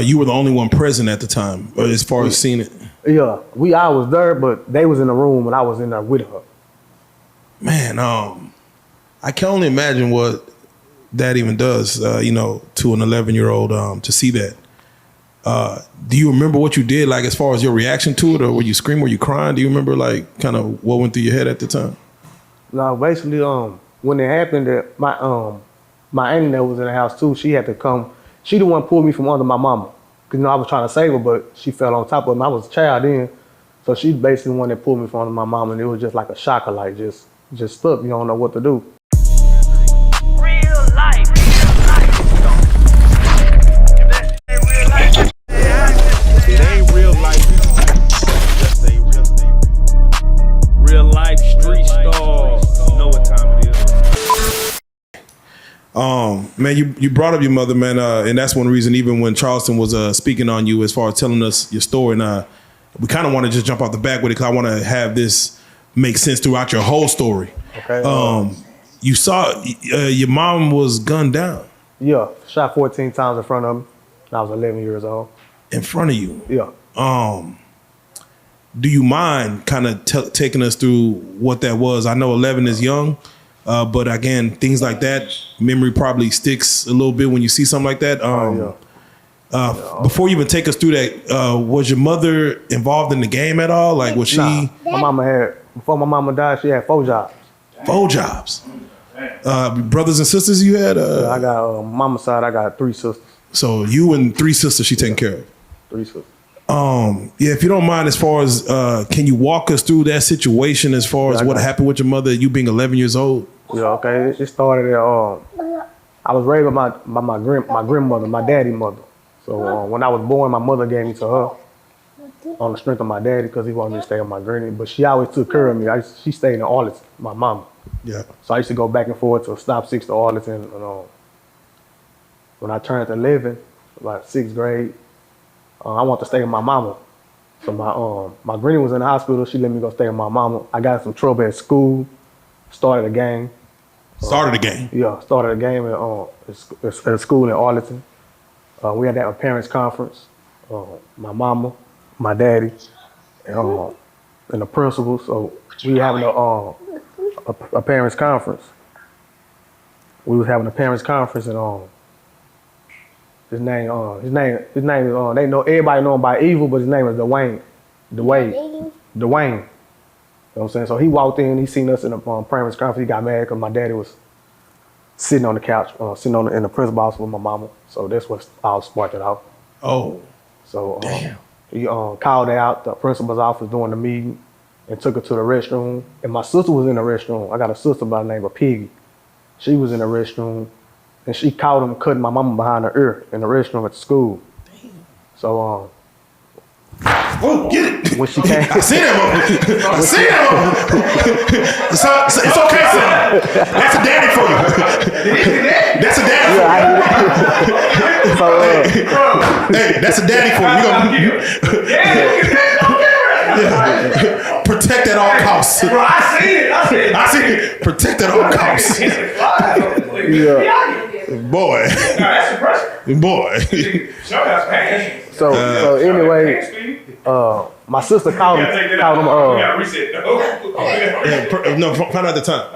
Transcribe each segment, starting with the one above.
you were the only one present at the time, as far as seeing it. Yeah, I was there, but they was in the room and I was in there with her. Man, I can only imagine what that even does, to an 11-year-old to see that. Do you remember what you did, like as far as your reaction to it, or were you screaming, were you crying? Do you remember like kind of what went through your head at the time? No, basically, when it happened, that my auntie that was in the house too, she had to come. She the one pulled me from under my mama. Cause I was trying to save her, but she fell on top of me. I was a child then, so she's basically the one that pulled me from under my mama, and it was just like a shocker, like just stuck. You don't know what to do. Reallyfe street Starz. Know what time it is. Man, you brought up your mother, man, and that's one reason. Even when Charleston was speaking on you, as far as telling us your story, and we kind of want to just jump off the back with it because I want to have this make sense throughout your whole story. Okay. You saw your mom was gunned down. Yeah, shot 14 times in front of me. I was 11 years old. In front of you. Yeah. Do you mind kind of taking us through what that was? I know 11 is young, but again, things like that, memory probably sticks a little bit when you see something like that. Before you even take us through that, was your mother involved in the game at all? Like, was she? Nah, before my mama died, she had 4 jobs. 4 jobs. Brothers and sisters you had? Yeah, I got mama's side, I got 3 sisters. So you and 3 sisters she taking care of? 3 sisters. Yeah, if you don't mind, as far as can you walk us through that situation as far as what happened with your mother, you being 11 years old? Yeah, okay. It started at I was raised by my grandmother, my daddy's mother. So when I was born, my mother gave me to her on the strength of my daddy because he wanted me to stay with my granny. But she always took care of me. She stayed in Arlington, my mama. Yeah. So I used to go back and forth to Stop6 to Arlington. And, when I turned 11, like 6th grade, I wanted to stay with my mama. So my granny was in the hospital. She let me go stay with my mama. I got in some trouble at school, started a gang. Started a game? Yeah, started a game at a school in Arlington. We had that parents conference. My mama, my daddy, and the principal. So we having a parents conference. We was having a parents conference, and his name is they know everybody know him by Evil, but his name is Dwayne. You know what I'm saying? So he walked in, he seen us in the parents conference. He got mad because my daddy was sitting on the couch, sitting in the principal office with my mama. So that's what all sparked it off. Oh. So he called her out the principal's office during the meeting and took her to the restroom. And my sister was in the restroom. I got a sister by the name of Piggy. She was in the restroom, and she caught him cutting my mama behind her ear in the restroom at the school. Damn. So oh, get it! When she came, I see that motherfucker. I see that motherfucker. It's okay, son. That's a daddy for you. That's a daddy for you. Hey, that's a daddy for you. Yeah. Protect at all costs. Bro, I see it. Protect at all costs. Yeah. Boy. That's impressive. Boy. So anyway, my sister called him. No, find out the time.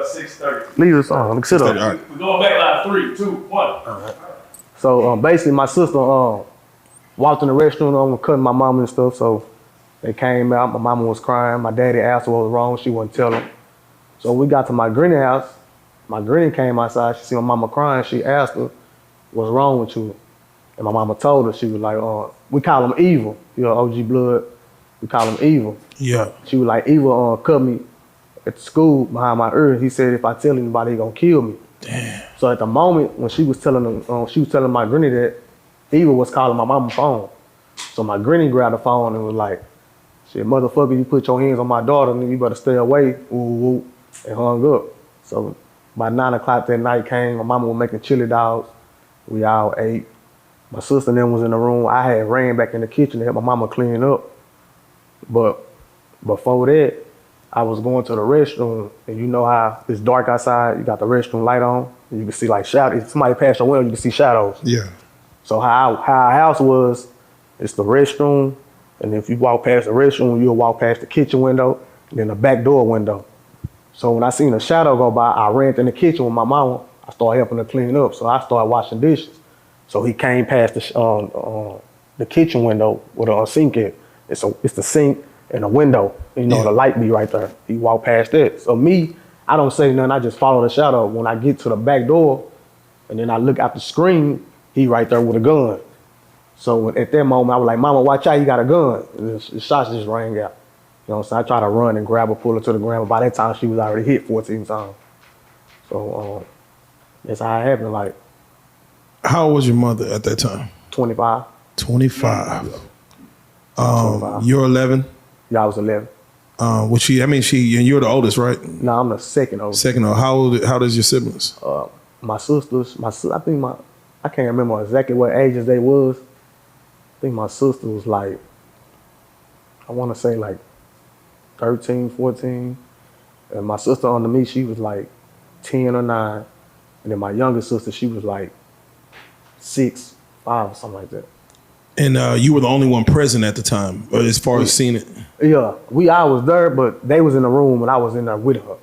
6:30. Leave this on. Sit up. Right. We're going back like 3, 2, 1. So basically, my sister walked in the restroom, cutting my mama and stuff. So they came out. My mama was crying. My daddy asked her what was wrong. She wouldn't tell him. So we got to my granny house. My granny came outside. She see my mama crying. She asked her, "What's wrong with you?" And my mama told her. She was like, "We call him Evil. OG blood. We call him Evil." Yeah. She was like, "Evil cut me at the school behind my ear. He said if I tell anybody, he gonna kill me." Damn. So at the moment when she was telling my granny that, Evil was calling my mama's phone. So my granny grabbed the phone and was like, "Shit, motherfucker, you put your hands on my daughter, and you better stay away." Ooh, and hung up. So by 9 o'clock that night came, my mama was making chili dogs. We all ate. My sister and them was in the room. I had ran back in the kitchen to help my mama clean up. But before that, I was going to the restroom, and you know how it's dark outside, you got the restroom light on, and you can see like shadows. If somebody passed your window, you can see shadows. Yeah. So how our house was, it's the restroom, and if you walk past the restroom, you'll walk past the kitchen window, and then the back door window. So when I seen a shadow go by, I ran in the kitchen with my mama. I started helping her clean up, so I started washing dishes. So he came past the kitchen window with a sink in. It's the sink and a window. You know, the light be right there. He walked past that. So me, I don't say nothing. I just follow the shadow. When I get to the back door, and then I look out the screen, he right there with a gun. So at that moment, I was like, "Mama, watch out! You got a gun!" And the shots just rang out. You know what I'm saying? I tried to run and grab her, pull her to the ground. But by that time, she was already hit 14 times. So that's how it happened. Like, how old was your mother at that time? 25. 25. Yeah. 25. You're 11. Yeah, I was 11. Was she? I mean, and you're the oldest, right? No, I'm the second oldest. Second oldest. How does your siblings? My sisters. I can't remember exactly what ages they was. I think my sister was like, I want to say like 13, 14. And my sister under me, she was like 10 or 9. And then my younger sister, she was like 6, 5 or something like that. And you were the only one present at the time, as far as seeing it? Yeah, I was there, but they was in the room and I was in there with her.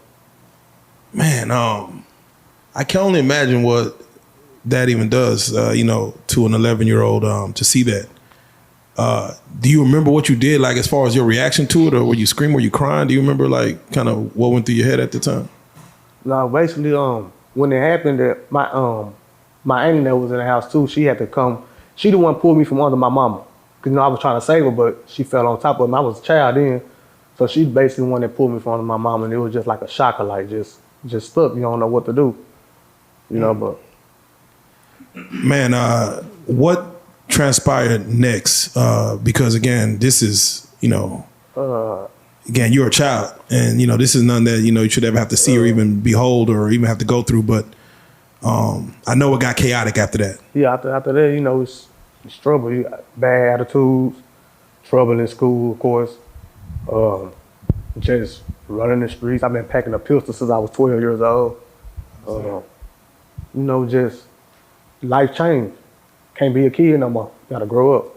Man, I can only imagine what that even does, to an 11-year-old, to see that. Do you remember what you did, like as far as your reaction to it, or were you screaming, were you crying? Do you remember like kind of what went through your head at the time? No, basically, when it happened, that my auntie that was in the house too, she had to come. She the one pulled me from under my mama. Cause I was trying to save her, but she fell on top of me. I was a child then, so she basically the one that pulled me from under my mama, and it was just like a shocker, like just stuck. You don't know what to do, But man, what transpired next? Because again, this is again, you're a child, and this is none that you should ever have to see or even behold or even have to go through. But I know it got chaotic after that. Yeah, after that, it's trouble. You got bad attitudes, trouble in school, of course. Just running the streets. I've been packing a pistol since I was 12 years old. Just life changed. Can't be a kid no more. Gotta grow up.